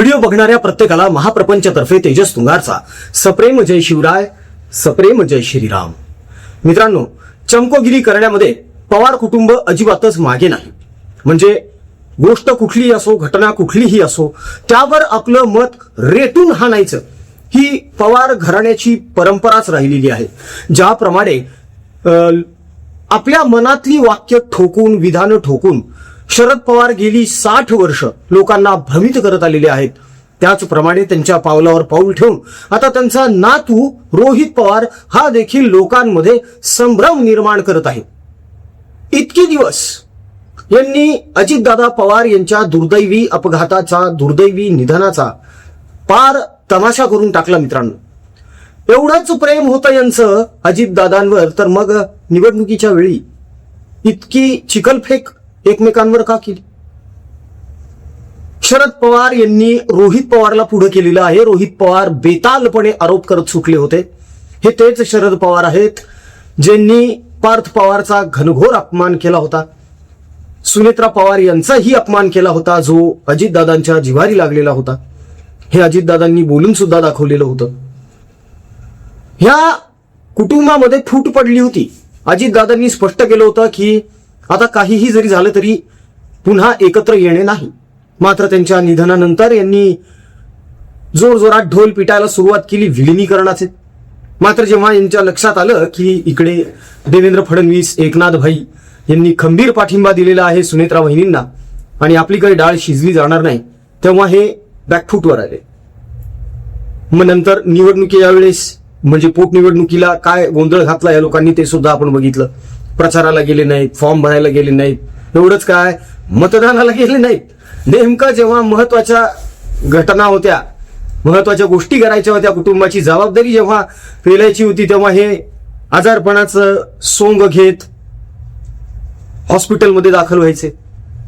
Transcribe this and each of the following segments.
Video बघणाऱ्या प्रत्येकाला महाप्रपंचतर्फे तेजस तुंगारचा सप्रेम जय शिवराय, सप्रेम जय श्रीराम. मित्रांनो, चमकोगिरी करण्यामध्ये पवार कुटुंब अजिबातच मागे नाही. म्हणजे गोष्ट कुठलीही असो, घटना कुठलीही असो, त्यावर आपलं मत रेटून हाणायचं ही पवार घराण्याची परंपराच राहिलेली आहे. ज्याप्रमाणे आपल्या मनातली वाक्य ठोकून, विधानं ठोकून शरद पवार गेली 60 वर्ष लोकांना भ्रमित करत आलेले आहेत, त्याचप्रमाणे त्यांच्या पावलावर पाऊल ठेवून आता त्यांचा नातू रोहित पवार हा देखील लोकांमध्ये संभ्रम निर्माण करत आहे. इतके दिवस यांनी अजितदादा पवार यांच्या दुर्दैवी अपघाताचा, दुर्दैवी निधनाचा पार तमाशा करून टाकला. मित्रांनो, एवढंच प्रेम होतं यांचं अजितदादांवर, तर मग निवडणुकीच्या वेळी इतकी चिखलफेक एकमेकांवर का केली? शरद पवार यांनी रोहित पवारला पुढे केलेलं आहे. रोहित पवार बेतालपणे आरोप करत सुटले होते. हे तेच शरद पवार आहेत ज्यांनी पार्थ पवारचा घनघोर अपमान केला होता. सुनेत्रा पवार यांचाही अपमान केला होता, जो अजितदादांच्या जिव्हारी लागलेला होता. हे अजितदादांनी बोलून सुद्धा दाखवलेलं होतं. ह्या कुटुंबामध्ये फूट पडली होती. अजितदादांनी स्पष्ट केलं होतं की आता काहीही जरी झालं तरी पुन्हा एकत्र येणे नाही. मात्र त्यांच्या निधनानंतर यांनी जोरजोरात ढोल पिटायला सुरुवात केली विलिनीकरणाचे. मात्र जेव्हा यांच्या लक्षात आलं की इकडे देवेंद्र फडणवीस, एकनाथ भाई यांनी खंबीर पाठिंबा दिलेला आहे सुनेत्रा वहिनींना आणि आपली काही डाळ शिजली जाणार नाही, तेव्हा हे बॅकफूटवर आले. मग नंतर निवडणुकीच्या वेळेस, म्हणजे पोटनिवडणुकीला काय गोंधळ घातला या लोकांनी ते सुद्धा आपण बघितलं. प्रचाराला गेले नाहीत, फॉर्म भरायला गेले नाहीत, एवढंच काय मतदानाला गेले नाहीत. नेमकं जेव्हा महत्वाच्या घटना होत्या, महत्वाच्या गोष्टी करायच्या होत्या, कुटुंबाची जबाबदारी जेव्हा पेलायची होती, तेव्हा हे आजारपणाचं सोंग घेत हॉस्पिटलमध्ये दाखल व्हायचे.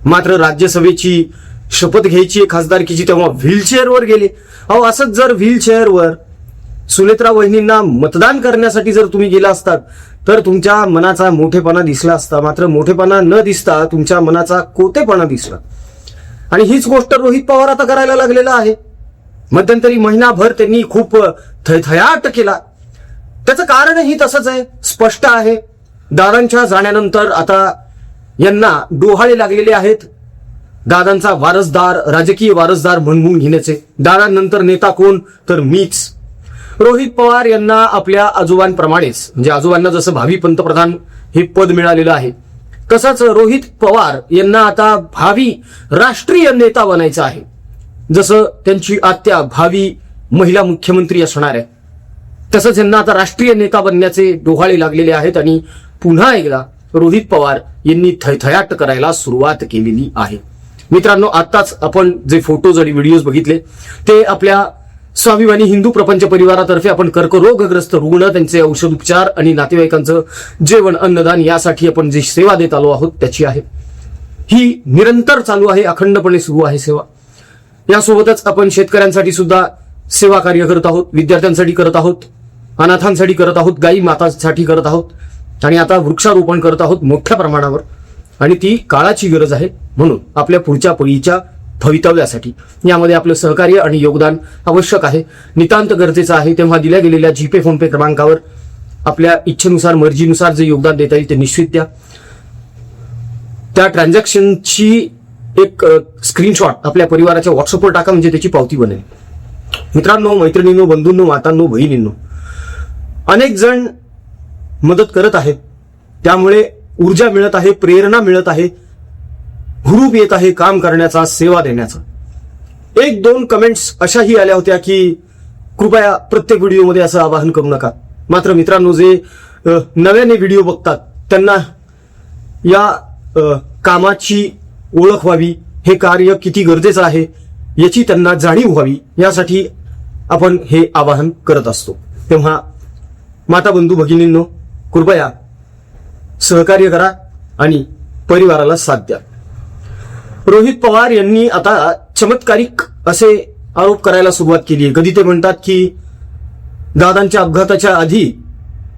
मात्र राज्यसभेची शपथ घ्यायची खासदारकीची, तेव्हा व्हीलचेअरवर गेले. अहो, असंच जर व्हीलचेअरवर सुनेत्रा वहिनींना मतदान करण्यासाठी जर तुम्ही गेला असतात तर तुमच्या मनाचा मोठेपणा दिसला असता. मात्र मोठेपणा न दिसता तुमच्या मनाचा कोतेपणा दिसला. आणि हीच गोष्ट रोहित पवार आता करायला लागलेला आहे. मध्यंतरी महिनाभर त्यांनी खूप थयथयाट केला. त्याचं कारणही तसंच आहे, स्पष्ट आहे. दादांच्या जाण्यानंतर आता यांना डोहाळे लागलेले आहेत दादांचा वारसदार, राजकीय वारसदार म्हणवून घेण्याचे. दादांनंतर नेता कोण, तर मीच. रोहित पवार यांना आपल्या आजोबांप्रमाणेच, म्हणजे आजोबांना जसं भावी पंतप्रधान हे पद मिळालेलं आहे, तसंच रोहित पवार यांना आता भावी राष्ट्रीय नेता बनायचं आहे. जसं त्यांची आत्या भावी महिला मुख्यमंत्री असणार आहे, तसंच यांना आता राष्ट्रीय नेता बनण्याचे डोहाळे लागलेले आहेत. आणि पुन्हा एकदा रोहित पवार यांनी थयथयाट करायला सुरुवात केलेली आहे. मित्रांनो, आताच आपण जे फोटोज आणि व्हिडिओज बघितले ते आपल्या स्वाभिमानी हिंदू प्रपंच परिवारातर्फे आपण कर्करोगग्रस्त रुग्ण, त्यांचे औषध उपचार आणि नातेवाईकांचं जेवण, अन्नदान यासाठी आपण जी सेवा देत आलो आहोत त्याची आहे. ही निरंतर चालू आहे, अखंडपणे सुरू आहे सेवा. यासोबतच आपण शेतकऱ्यांसाठी सुद्धा सेवा कार्य करत आहोत, विद्यार्थ्यांसाठी करत आहोत, अनाथांसाठी करत आहोत, गाई मातांसाठी करत आहोत आणि आता वृक्षारोपण करत आहोत मोठ्या प्रमाणावर. आणि ती काळाची गरज आहे, म्हणून आपल्या पुढच्या पिढीच्या भवितव्यासाठी यामध्ये आपलं सहकार्य आणि योगदान आवश्यक आहे, नितांत गरजेचं आहे. तेव्हा दिल्या गेलेल्या जीपे, फोनपे क्रमांकावर आपल्या इच्छेनुसार, मर्जीनुसार जे योगदान देता येईल ते निश्चित द्या. त्या ट्रान्झॅक्शनची एक स्क्रीनशॉट आपल्या परिवाराच्या व्हॉट्सअपवर टाका, म्हणजे त्याची पावती बनेल. मित्रांनो, मैत्रिणींनो, बंधूंनो, मातांनो, बहिणींनो, अनेक जण मदत करत आहेत, त्यामुळे ऊर्जा मिळत आहे, प्रेरणा मिळत आहे, हुरूप येत आहे काम करण्याचा, सेवा देण्याचा. 1-2 कमेंट्स अशाही आल्या होत्या की कृपया प्रत्येक व्हिडिओमध्ये असं आवाहन करू नका. मात्र मित्रांनो, जे नव्याने व्हिडिओ बघतात त्यांना या कामाची ओळख व्हावी, हे कार्य किती गरजेचं आहे याची त्यांना जाणीव व्हावी, यासाठी आपण हे आवाहन करत असतो. तेव्हा माता, बंधू, भगिनींनो, कृपया सहकार्य करा आणि परिवाराला साथ द्या. रोहित पवार यांनी आता चमत्कारिक असे आरोप करायला सुरुवात केली आहे. कधी ते म्हणतात की दादांच्या अपघाताच्या आधी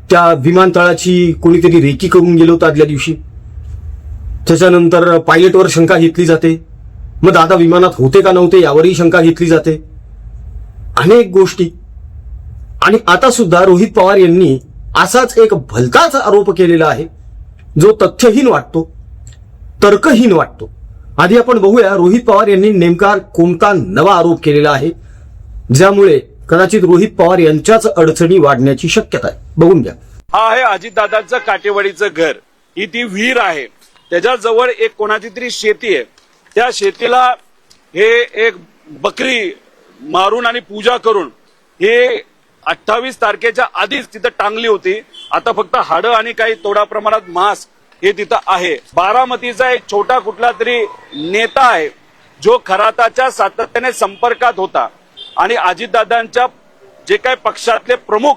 त्या विमानतळाची कोणीतरी रेकी करून गेलो होतं आदल्या दिवशी. त्याच्यानंतर पायलटवर शंका घेतली जाते. मग दादा विमानात होते का नव्हते यावरही शंका घेतली जाते. अनेक गोष्टी. आणि आता सुद्धा रोहित पवार यांनी असाच एक भलताच आरोप केलेला आहे जो तथ्यहीन वाटतो, तर्कहीन वाटतो. आधी आपण बघूया रोहित पवार यांनी नेमका कोणता नवा आरोप केलेला आहे ज्यामुळे कदाचित रोहित पवार यांच्याच अडचणी वाढण्याची शक्यता आहे. बघून घ्या. हा आहे अजितदादांचं काटेवाडीचं घर. ही ती विहीर आहे, त्याच्याजवळ एक कोणाची तरी शेती आहे. त्या शेतीला हे एक बकरी मारून आणि पूजा करून हे 28 तारखेच्या आधीच तिथं टांगली होती. आता फक्त हाडं आणि काही थोड्या प्रमाणात मांस हे तिथं आहे. बारामतीचा एक छोटा कुठला तरी नेता आहे जो खराताच्या सातत्याने संपर्कात होता आणि अजितदादांच्या जे काही पक्षातले प्रमुख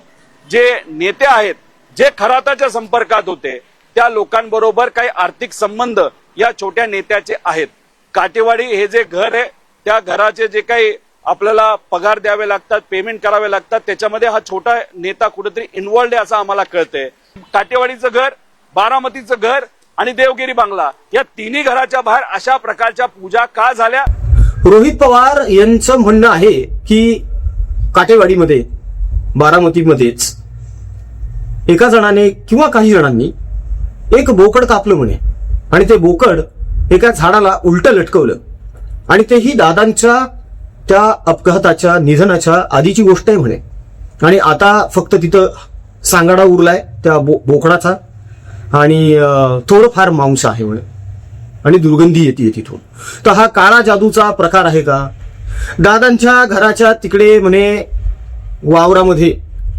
जे नेते आहेत जे खराताच्या संपर्कात होते त्या लोकांबरोबर काही आर्थिक संबंध या छोट्या नेत्याचे आहेत. काटेवाडी हे जे घर आहे त्या घराचे जे काही आपल्याला पगार द्यावे लागतात, पेमेंट करावे लागतात, त्याच्यामध्ये हा छोटा नेता कुठेतरी इन्व्हॉल्ड आहे असं आम्हाला कळतंय. काटेवाडीचं घर, बारामतीचं घर आणि देवगिरी बंगला या तिन्ही घराच्या बाहेर अशा प्रकारच्या पूजा का झाल्या? रोहित पवार यांचं म्हणणं आहे की काटेवाडीमध्ये, बारामतीमध्येच एका जणाने किंवा काही जणांनी एक बोकड कापलं म्हणे आणि ते बोकड एका झाडाला उलटं लटकवलं आणि तेही दादांच्या त्या अपघाताच्या निधनाच्या आधीची गोष्ट आहे म्हणे. आणि आता फक्त तिथं सांगाडा उरलाय त्या बोकडाचा आणि थोडंफार मांस आहे म्हणे आणि दुर्गंधी येते तिथून. तर हा काळा जादूचा प्रकार आहे का? दादांच्या घराच्या तिकडे म्हणे वावरामध्ये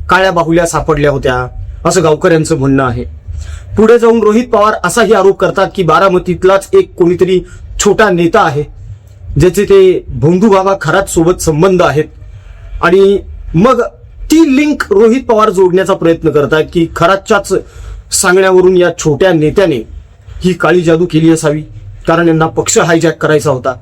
काळ्या बाहुल्या सापडल्या होत्या असं गावकऱ्यांचं म्हणणं आहे. पुढे जाऊन रोहित पवार असाही आरोप करतात की बारामतीतलाच एक कोणीतरी छोटा नेता आहे ज्याचे ते भोंदू बाबा खरात सोबत संबंध आहेत आणि मग ती लिंक रोहित पवार जोडण्याचा प्रयत्न करतात की खरातच्याच सांगण्यावरून या छोट्या नेत्याने ही काळी जादू केली असावी कारण यांना पक्ष हायजॅक करायचा होता.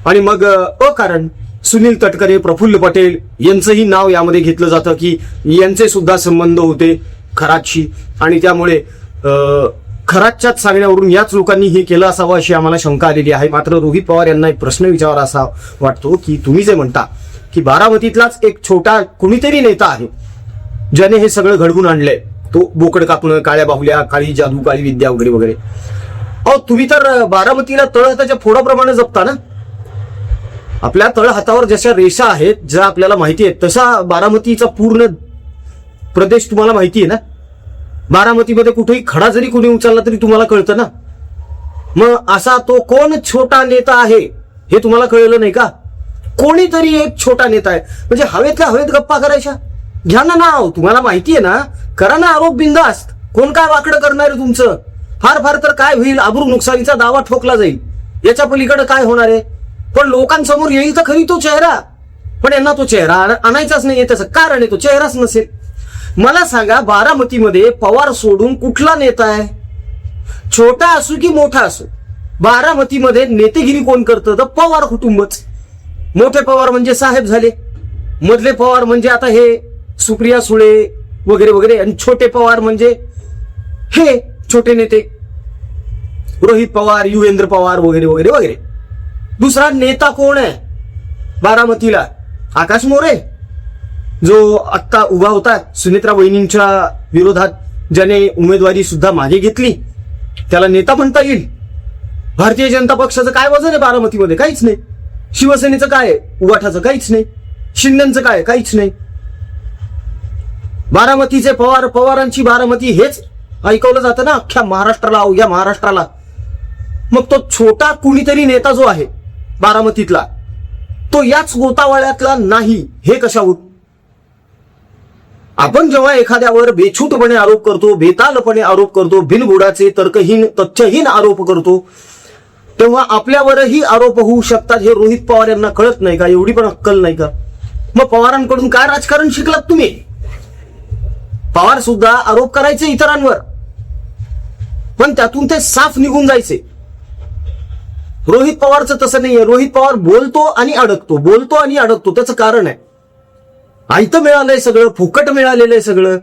आणि मग अकारण सुनील तटकरे, प्रफुल्ल पटेल यांचंही नाव यामध्ये घेतलं जातं की यांचे सुद्धा संबंध होते खरातशी आणि त्यामुळे खरातच्याच सांगण्यावरून याच लोकांनी हे केलं असावं अशी आम्हाला शंका आलेली आहे. मात्र रोहित पवार यांना एक प्रश्न विचारावा असा वाटतो की तुम्ही जे म्हणता की बारामतीतलाच एक छोटा कुणीतरी नेता आहे ज्याने हे सगळं घडवून आणलंय, तो बोकड कापणं, काळ्या बाहुल्या, काळी जादू, काळी विद्या वगैरे वगैरे. अहो तुम्ही तर बारामतीला तळहाताच्या फोडाप्रमाणे जपता ना. आपल्या तळहातावर जशा रेषा आहेत ज्या आपल्याला माहिती आहेत तसा बारामतीचा पूर्ण प्रदेश तुम्हाला माहिती आहे ना. बारामतीमध्ये कुठेही खडा जरी कोणी उचलला तरी तुम्हाला कळतं ना. मग असा तो कोण छोटा नेता आहे हे तुम्हाला कळलं नाही का? कोणीतरी एक छोटा नेता आहे म्हणजे हवेतल्या हवेत गप्पा करायच्या. घ्या ना नाव, तुम्हाला माहिती आहे ना, करा ना आरोप बिंदास्त. कोण काय वाकडं करणार आहे तुमचं? फार फार तर काय होईल, आबरू नुकसानीचा दावा ठोकला जाईल, याच्या पलीकडे काय होणार आहे? पण लोकांसमोर येईल तर खरी तो चेहरा. पण यांना तो चेहरा आणायचाच नाहीये. त्याचं कारण आहे तो चेहराच नसेल. मला सांगा बारामतीमध्ये पवार सोडून कुठला नेता आहे? छोटा असो की मोठा असो, बारामतीमध्ये नेतेगिरी कोण करतं? तर पवार कुटुंबच. मोठे पवार म्हणजे साहेब झाले, मधले पवार म्हणजे आता हे सुप्रिया सुळे वगैरे वगैरे, आणि छोटे पवार म्हणजे हे छोटे नेते रोहित पवार, युगेंद्र पवार वगैरे वगैरे वगैरे. दुसरा नेता कोण आहे बारामतीला? आकाश मोरे जो आत्ता उभा होता सुनेत्रा वहिनींच्या विरोधात, ज्याने उमेदवारी सुद्धा मागे घेतली, त्याला नेता म्हणता येईल? भारतीय जनता पक्षाचं काय वजन आहे बारामतीमध्ये? काहीच नाही. शिवसेनेचं काय आहे? उगाठाचं काहीच नाही. शिंदेचं काय? काहीच नाही. बारामतीचे पवार, पवारांची बारामती हेच ऐकवलं जातं ना अख्ख्या महाराष्ट्राला, अवघ्या महाराष्ट्राला. मग तो छोटा कुणीतरी नेता जो आहे बारामतीतला तो याच गोतावळ्यातला नाही हे कशावरून? आपण जेव्हा एखाद्यावर बेछूटपणे आरोप करतो, बेतालपणे आरोप करतो, बिनबुडाचे तर्कहीन तथ्यहीन आरोप करतो, तेव्हा आपल्यावरही आरोप होऊ शकतात हे रोहित पवार यांना कळत नाही का? एवढी पण अक्कल नाही का? मग पवारांकडून काय राजकारण शिकलात तुम्ही? पवार सुद्धा आरोप करायचे इतरांवर, पण त्यातून ते साफ निघून जायचे. रोहित पवारचं तसं नाहीये. रोहित पवार बोलतो आणि अडकतो, बोलतो आणि अडकतो. त्याचं कारण आहे आयतं मिळालंय सगळं, फुकट मिळालेलं आहे सगळं.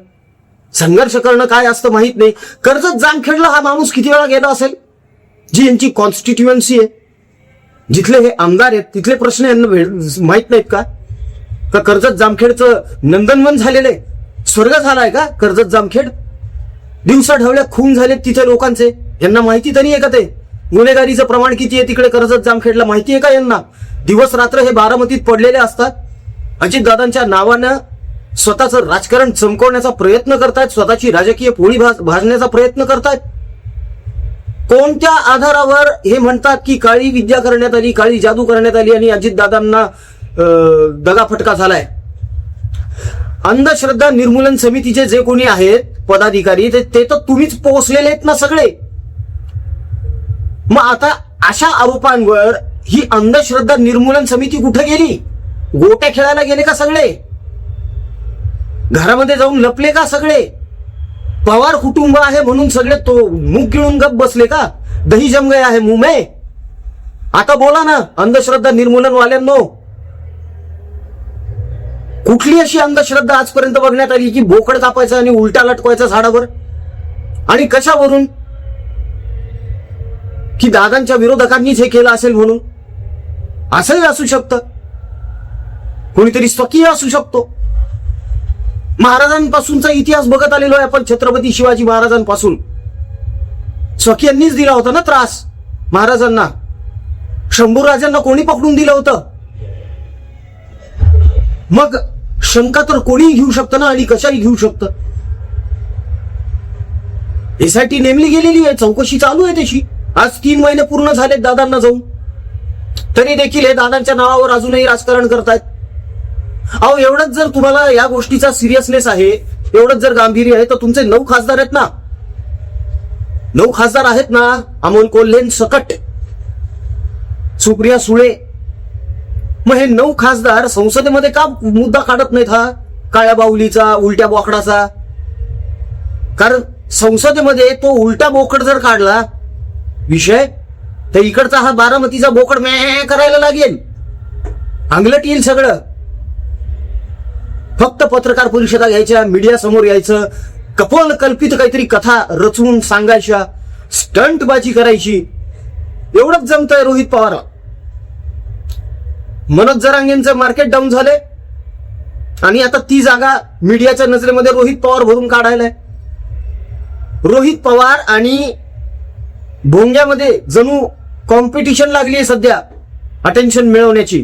संघर्ष करणं काय असतं माहित नाही. कर्जत जामखेडला हा माणूस किती वेळा गेला असेल, जी यांची कॉन्स्टिट्युएन्सी आहे. जिथले हे आमदार आहेत तिथले प्रश्न यांना माहित नाहीत का? का कर्जत जामखेडचं नंदनवन झालेलं आहे, स्वर्ग झालाय का कर्जत जामखेड? दिवसा ढवळ्या खून झालेत तिथे लोकांचे, यांना माहिती तरी आहे का? ते गुन्हेगारीचं प्रमाण किती आहे तिकडे कर्जत जामखेडला माहिती आहे का यांना? दिवस रात्र हे बारामतीत पडलेले असतात. अजितदादांच्या नावानं स्वतःचं राजकारण चमकवण्याचा प्रयत्न करतायत, स्वतःची राजकीय पोळी भाजण्याचा प्रयत्न करतायत. कोणत्या आधारावर हे म्हणतात की काळी विद्या करण्यात आली, काळी जादू करण्यात आली आणि अजितदादांना दगाफटका झालाय? अंधश्रद्धा निर्मूलन समितीचे जे कोणी आहेत पदाधिकारी ते तर तुम्हीच पोहोचलेले आहेत ना सगळे. मग आता अशा आरोपांवर ही अंधश्रद्धा निर्मूलन समिती कुठे गेली? गोट्या खेळायला गेले का सगळे? घरामध्ये जाऊन लपले का सगळे? पवार कुटुंब आहे म्हणून सगळे तो मुख गिळून गप बसले का? दही जम गया है मुंह में. आता बोला ना अंधश्रद्धा निर्मूलन वाल्यांनो, कुठली अशी अंधश्रद्धा आजपर्यंत बघण्यात आली की बोकड कापायचं आणि उलटा लटकवायचा झाडावर? आणि कशावरून? की दादांच्या विरोधकांनीच हे केलं असेल म्हणून? असंही असू शकतं, कोणीतरी स्वकीय असू शकतो. महाराजांपासूनचा इतिहास बघत आलेलो आहे आपण. छत्रपती शिवाजी महाराजांपासून स्वकीयांनीच दिला होता ना त्रास महाराजांना. शंभूराजांना कोणी पकडून दिलं होतं? मग शंका तर कोणीही घेऊ शकतं ना, आणि कशाही घेऊ शकतं. एसआयटी नेमली गेलेली आहे, चौकशी चालू आहे त्याची. आज 3 महिने पूर्ण झालेत दादांना जाऊन, तरी देखील हे दादांच्या नावावर अजूनही राजकारण करतायत. अहो एवढंच जर तुम्हाला या गोष्टीचा सिरियसनेस आहे, एवढंच जर गांभीर्य आहे, तर तुमचे 9 खासदार आहेत ना, 9 खासदार आहेत ना, अमोल कोल्हे सकट, सुप्रिया सुळे. मग हे 9 खासदार संसदेमध्ये का मुद्दा काढत नाहीत हा काळ्या बाहुलीचा, उलट्या बोकडाचा? कारण संसदेमध्ये तो उलटा बोकड जर काढला विषय, तर इकडचा हा बारामतीचा बोकड मे करायला लागेल, अंगलट येईल सगळं. फक्त पत्रकार परिषदा घ्यायच्या, मीडिया समोर यायचं, कपोल कल्पित काहीतरी कथा रचून सांगायच्या, स्टंटबाजी करायची, एवढंच जमतंय रोहित पवार. मनोज जरांगेंचं मार्केट डाऊन झालंय आणि आता ती जागा मीडियाच्या नजरेमध्ये रोहित पवार भरून काढायलाय. रोहित पवार आणि भोंग्यामध्ये जणू कॉम्पिटिशन लागली आहे सध्या अटेन्शन मिळवण्याची.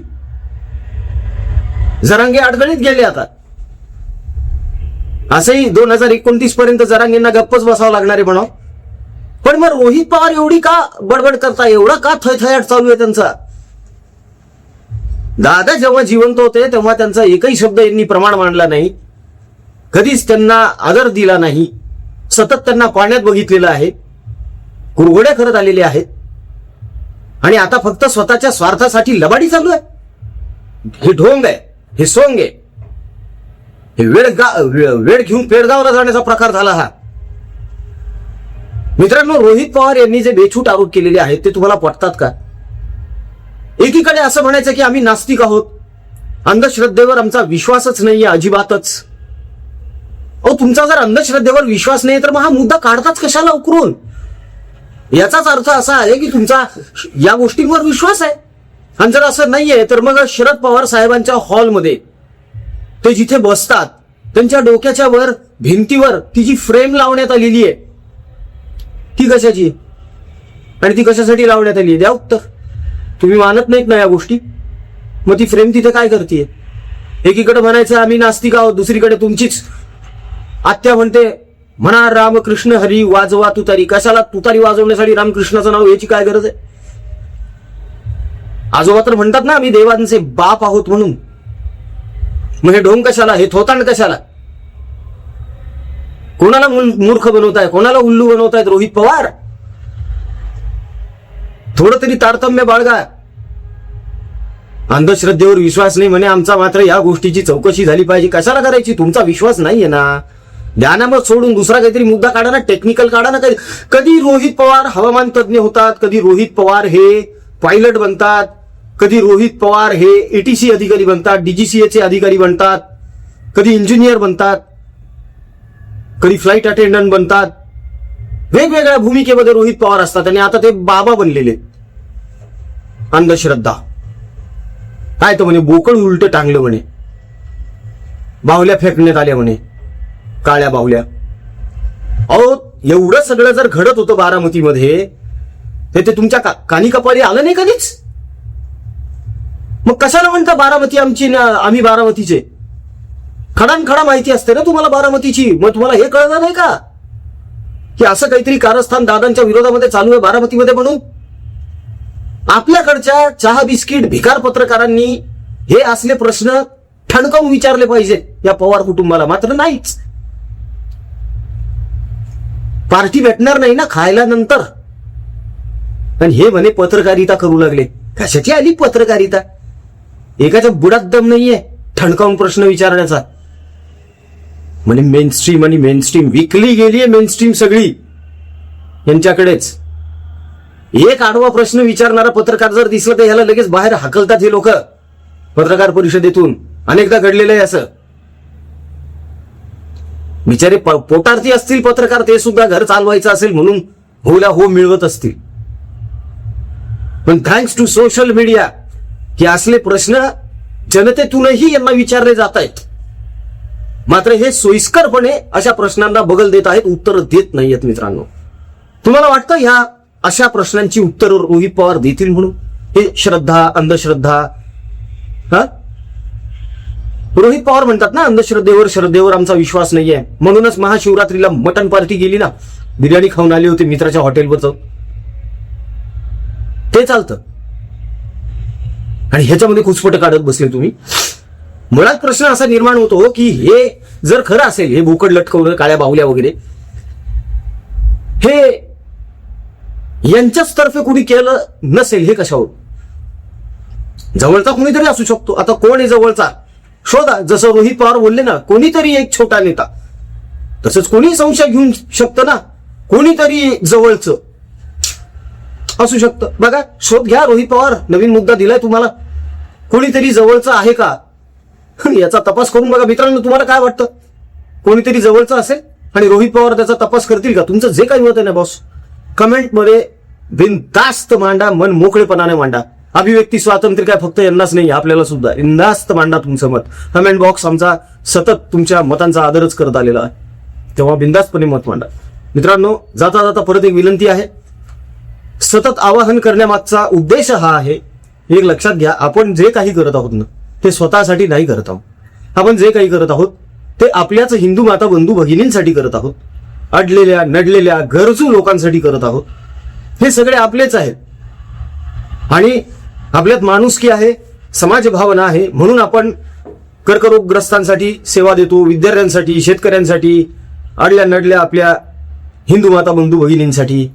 जरांगे अडगळीत गेले आता. असंही 2029 पर्यंत जरांगेंना गप्पच बसावं लागणार आहे म्हणा. पण मग रोहित पवार एवढी का बडबड करताय, एवढा का थयथयाट चालू आहे त्यांचा? दादा जेव्हा जिवंत होते तेव्हा त्यांचा एकही शब्द यांनी प्रमाण मांडला नाही, कधीच त्यांना आदर दिला नाही, सतत त्यांना पाण्यात बघितलेलं आहे, कुरघोड्या करत आलेले आहेत. आणि आता फक्त स्वतःच्या स्वार्थासाठी लबाडी चालू आहे. हे ढोंग आहे, हे सोंग आहे, हे वेळ घेऊन पेडगावला जाण्याचा प्रकार झाला हा. मित्रांनो, रोहित पवार यांनी जे बेछूट आरोप केलेले आहेत ते तुम्हाला पटतात का? एकीकडे असं म्हणायचं की आम्ही नास्तिक आहोत, अंधश्रद्धेवर आमचा विश्वासच नाहीये अजिबातच. अहो तुमचा जर अंधश्रद्धेवर विश्वास नाही तर मग हा मुद्दा काढताच कशाला उकरून? याचाच अर्थ असा आहे की तुमचा या गोष्टींवर विश्वास आहे. आणि जर असं नाहीये तर मग शरद पवार साहेबांच्या हॉलमध्ये ते जिथे बसतात त्यांच्या डोक्याच्या वर भिंतीवर ती जी फ्रेम लावण्यात आलेली आहे ती कशाची आणि ती कशासाठी लावण्यात आली आहे? द्या उत्तर. तुम्ही मानत नाहीत ना या गोष्टी, मग ती फ्रेम तिथे काय करते? एकीकडे म्हणायचं आम्ही नास्तिक आहोत, दुसरीकडे तुमचीच आत्या म्हणते म्हणा रामकृष्ण हरी वाजवा तुतारी. कशाला तुतारी वाजवण्यासाठी रामकृष्णाचं नाव याची काय गरज आहे? आजोबा तर म्हणतात ना आम्ही देवांचे बाप आहोत म्हणून. मग हे ढोंग कशाला, हे थोतांड कशाला? कोणाला मूर्ख बनवताय, कोणाला उल्लू बनवतायत रोहित पवार? थोडं तरी तारतम्य बाळगा. अंधश्रद्धेवर विश्वास नाही म्हणे आमचा, मात्र या गोष्टीची चौकशी झाली पाहिजे. कशाला करायची? तुमचा विश्वास नाहीये ना, द्या मग सोडून दुसरा काहीतरी मुद्दा काढा ना, टेक्निकल काढा ना. कधी रोहित पवार हवामान तज्ञ होतात, कधी रोहित पवार हे पायलट बनतात, कधी रोहित पवार हे एटीसी अधिकारी बनतात, डीजीसीएचे अधिकारी बनतात, कधी इंजिनियर बनतात, कधी फ्लाईट अटेंडंट बनतात. वेगवेगळ्या भूमिकेमध्ये रोहित पवार असतात आणि आता ते बाबा बनलेले. अंधश्रद्धा. काय तर म्हणे बोकड उलट टांगलं म्हणे, बाहुल्या फेकण्यात आल्या म्हणे, काळ्या बाहुल्या. अहो एवढं सगळं जर घडत होतं बारामतीमध्ये तर ते तुमच्या कानी कपाळी आलं नाही कधीच. मग कशाला म्हणता बारामती आमची आम्ही बारामतीचे? खडानखडा माहिती असते ना तुम्हाला बारामतीची, मग तुम्हाला हे कळलं नाही का की असं काहीतरी कारस्थान दादांच्या विरोधामध्ये चालू आहे बारामतीमध्ये म्हणून? आपल्याकडच्या चहा बिस्किट भिकार पत्रकारांनी हे असले प्रश्न ठणकावून विचारले पाहिजेत या पवार कुटुंबाला, मात्र नाहीच. पार्टी भेटणार नाही ना खायला नंतर. आणि हे म्हणे पत्रकारिता करू लागले. कशाची आली पत्रकारिता? एकाच्या बुडात दम नाहीये ठणकावून प्रश्न विचारण्याचा. म्हणे मेनस्ट्रीम आणि मेनस्ट्रीम विकली गेलीये, मेनस्ट्रीम सगळी यांच्याकडेच. एक आडवा प्रश्न विचारणारा पत्रकार जर दिसला तर ह्याला लगेच बाहेर हाकलतात हे लोक पत्रकार परिषदेतून. अनेकदा घडलेलं आहे असं. बिचारे पोटार्थी असतील पत्रकार, ते सुद्धा घर चालवायचं असेल म्हणून होला हो मिळवत असतील. पण थँक्स टू सोशल मीडिया हे असले प्रश्न जनतेतूनही यांना विचारले जात आहेत. मात्र हे सोयीस्करपणे अशा प्रश्नांना बगल देत आहेत, उत्तर देत नाहीयेत. मित्रांनो, तुम्हाला वाटतं ह्या अशा प्रश्नांची उत्तर रोहित पवार देतील म्हणून? हे श्रद्धा अंधश्रद्धा, हा रोहित पवार म्हणतात ना श्रद्धेवर आमचा विश्वास नाहीये, म्हणूनच महाशिवरात्रीला मटन पार्टी गेली ना, बिर्याणी खाऊन आले होते मित्राच्या हॉटेलवर जाऊन. ते चालतं आणि ह्याच्यामध्ये खुचपट काढत बसले तुम्ही. मुळात प्रश्न असा निर्माण होतो की हे जर खरं असेल, हे बोकड लटकवणं, काळ्या बाहुल्या वगैरे, हे यांच्याच तर्फे कुणी केलं नसेल हे कशावर? जवळचा कोणीतरी असू शकतो. आता कोण आहे जवळचा शोधा. जसं रोहित पवार बोलले ना, कोणीतरी एक छोटा नेता, तसंच कोणी संशय घेऊन शकतं ना, कोणीतरी जवळचं असू शकतं. बघा, शोध घ्या. रोहित पवार नवीन मुद्दा दिलाय तुम्हाला, कोणीतरी जवळचं आहे का याचा तपास करून बघा. मित्रांनो, तुम्हाला काय वाटतं? कोणीतरी जवळचं असेल आणि रोहित पवार त्याचा तपास करतील का? तुमचं जे काही मत आहे ना बॉस, कमेंटमध्ये बिनधास्त मांडा, मन मोकळेपणाने मांडा. अभिव्यक्ती स्वातंत्र्य काय फक्त यांनाच नाही, आपल्याला सुद्धा. बिनधास्त मांडा तुमचं मत. कमेंट बॉक्स आमचा सतत तुमच्या मतांचा आदरच करत आलेला आहे, तेव्हा बिनधास्तपणे मत मांडा. मित्रांनो, जाता जाता परत एक विनंती आहे. सतत आवाहन करण्यामागचा उद्देश हा आहे, एक लक्षात घ्या, आपण जे काही करत आहोत ना ते स्वतःसाठी नाही करत आहोत. आपण जे काही करत आहोत ते आपल्याच हिंदू माता बंधू भगिनींसाठी करत आहोत, अडलेल्या नडलेल्या गरजू लोकांसाठी करत आहोत. हे सगळे आपलेच आहेत आणि आपल्यात माणुसकी आहे, समाजभावना आहे, म्हणून आपण कर्करोगग्रस्तांसाठी सेवा देतो, विद्यार्थ्यांसाठी, शेतकऱ्यांसाठी, अडल्या नडल्या आपल्या हिंदू माता बंधू भगिनींसाठी.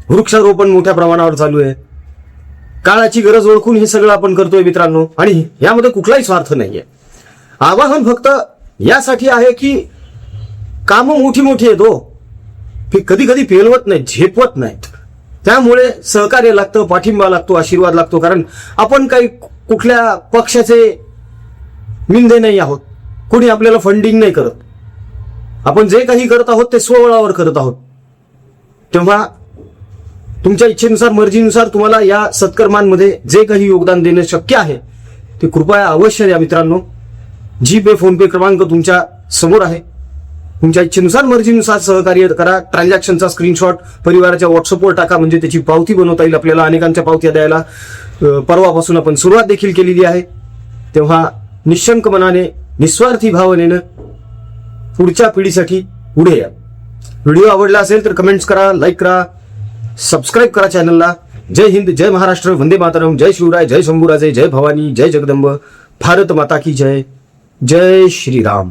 वृक्षारोपण मोठ्या प्रमाणावर चालू आहे. काळाची गरज ओळखून हे सगळं आपण करतोय मित्रांनो, आणि यामध्ये कुठलाही स्वार्थ नाहीये. आवाहन फक्त यासाठी आहे की कामं मोठी मोठी आहेत हो, कधी कधी पेलवत नाहीत, झेपवत नाहीत. त्यामुळे सहकार्य लागतं, पाठिंबा लागतो, आशीर्वाद लागतो. कारण आपण काही कुठल्या पक्षाचे मिंदे नाही आहोत, कोणी आपल्याला फंडिंग नाही करत. आपण जे काही करत आहोत ते स्वबळावर करत आहोत. तेव्हा तुमच्या इच्छेनुसार, मर्जीनुसार तुम्हाला या सत्कर्मांमध्ये जे काही योगदान देणं शक्य आहे ते कृपया अवश्य द्या मित्रांनो. जीपे फोनपे क्रमांक तुमच्या समोर आहे. तुमच्या इच्छेनुसार, मर्जीनुसार सहकार्य करा. ट्रान्झॅक्शनचा स्क्रीनशॉट परिवाराच्या व्हॉट्सअपवर टाका, म्हणजे त्याची पावती बनवता येईल आपल्याला. अनेकांच्या पावत्या द्यायला परवापासून आपण सुरुवात देखील केलेली आहे. तेव्हा निशंक मनाने, निस्वार्थी भावनेनं पुढच्या पिढीसाठी पुढे या. व्हिडिओ आवडला असेल तर कमेंट्स करा, लाईक करा, सबस्क्राईब करा चॅनलला. जय हिंद, जय महाराष्ट्र, वंदे मातरम, जय शिवराय, जय शंभूराजे, जय भवानी, जय जगदंब, भारत माता की जय, जय श्रीराम.